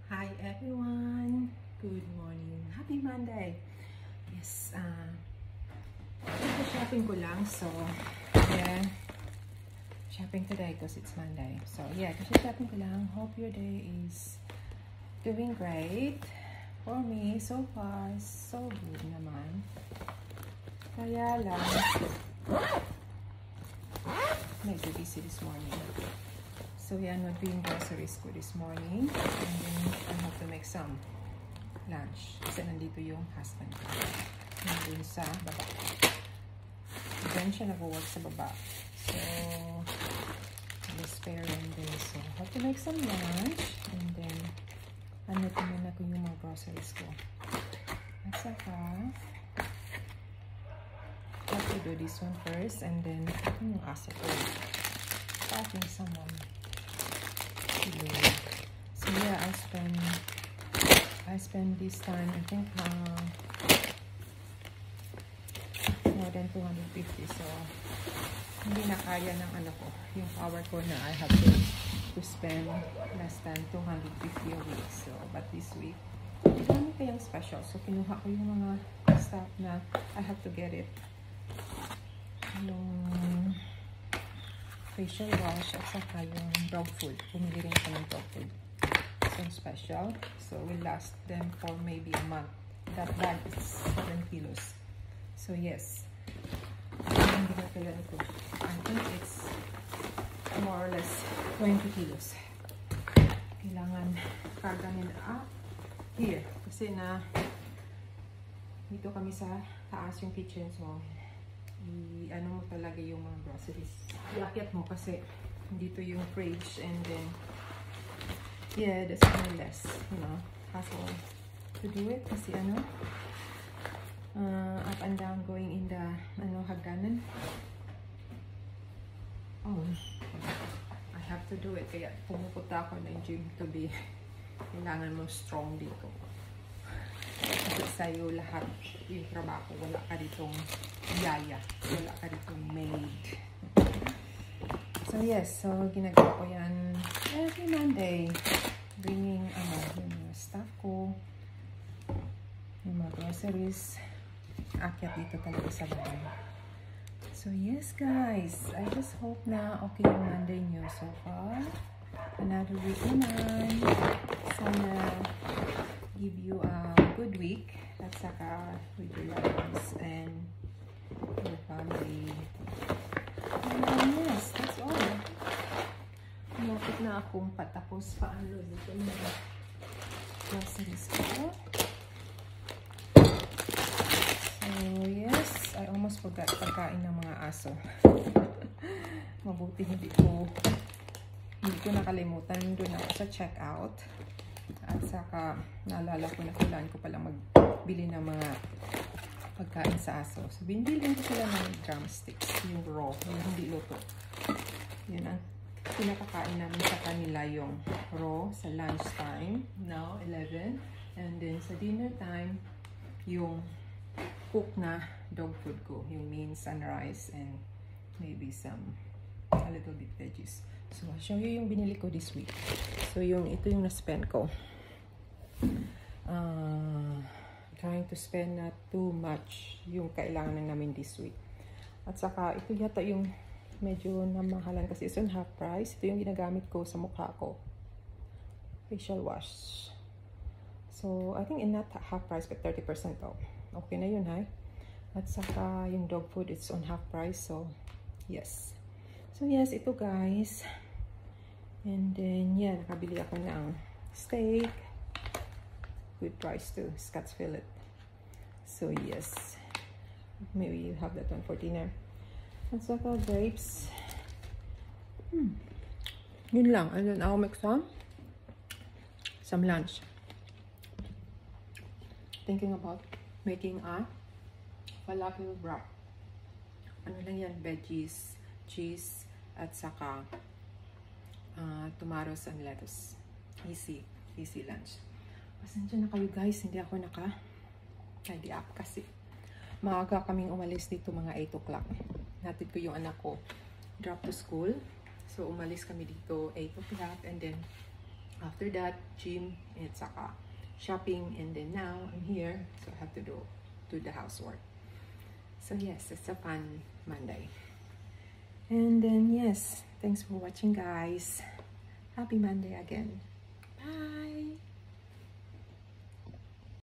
Hi everyone! Good morning! Happy Monday! Yes, shopping ko lang. So, yeah. Shopping today because it's Monday. So, yeah, shopping ko lang. Hope your day is doing great. For me, so far, so good naman. Kaya lang, medyo busy this morning. So, yan, mag-doing groceries ko this morning. And then, I have to make some lunch. Kasi nandito yung husband ko. Nandun sa baba. Then, siya nag-work sa baba. So, the spare room din. So, I have to make some lunch. And then, ano muna ko yung mga groceries ko. At saka, I have to do this one first. And then, yung aso ko. Packing someone. So yeah, I spend this time, I think more than 250. So hindi na kaya ng ano ko, yung power ko na I have to spend less than 250 a week. So but this week, dami kayang special. So kinuha ko yung mga stuff na I have to get it. Yung facial wash at saka yung dog food. Pumili rin ako ng dog food. Some special. So, will last them for maybe a month. That bag is 7 kilos. So, yes. Hindi na kaya ito. I think it's more or less 20 kilos. Kailangan kargahin up here. Kasi na dito kami sa taas yung kitchen. So, ano mo talaga yung mga groceries. Iakyat mo kasi dito yung fridge and then yeah, that's more or less, you know, hassle to do it kasi ano, up and down going in the hagdanan. Oh, I have to do it. Kaya pumupunta ako ng gym to be, kailangan mo strong dito. Kasi sa'yo lahat yung trabaho, wala ka ditong yaya, wala ka ditong maid. So yes, so ginagawa ko yan every Monday, bringing yung mga stuff ko, yung mga groceries, akyat dito talaga sa bahay. So yes guys, I just hope na okay yung Monday nyo so far. Another week naman. Sana give you a good week at saka with your loved ones and your family. And yes, that's all. Malapit na akong patapos paano dito mga groceries ko. So yes, I almost forgot pagkain ng mga aso. Mabuti hindi ko nakalimutan. Doon ako sa checkout. At saka, naalala ko na kailangan ko palang magbili ng mga pagkain sa aso. So, binili ko sila ng drumsticks, yung raw, yung hindi luto. Yun ang pinakakain namin sa kanila, yung raw sa lunch time, now 11. And then sa dinner time, yung cook na dog food ko, yung beans and rice and maybe a little bit veggies. So, I'll show you yung binili ko this week. So, ito yung na-spend ko. Trying to spend not too much yung kailangan namin this week. At saka, ito yata yung medyo namahalan kasi it's on half price. Ito yung ginagamit ko sa mukha ko. Facial wash. So, I think in not half price but 30% off. Okay na yun, ha? At saka, yung dog food, it's on half price. So, yes. So, yes, ito guys. And then, yeah, nakabili ako ng steak. Good price too, Scott's fillet. So, yes. Maybe you have that one for dinner. At saka grapes. Yun lang. And then, I'll make some lunch. Thinking about making a falafel wrap. Ano lang yan? Veggies, cheese, at saka tomatoes and lettuce. Easy lunch. Pasensya na kayo guys, hindi ako naka-tidy up kasi maaga kaming umalis dito mga 8 o'clock. Natid ko yung anak ko drop to school. So umalis kami dito 8 o'clock and then After that, gym, and saka shopping, and then now I'm here, so I have to do the housework. So yes, it's a fun Monday. And then yes, thanks for watching, guys. Happy Monday again. Bye.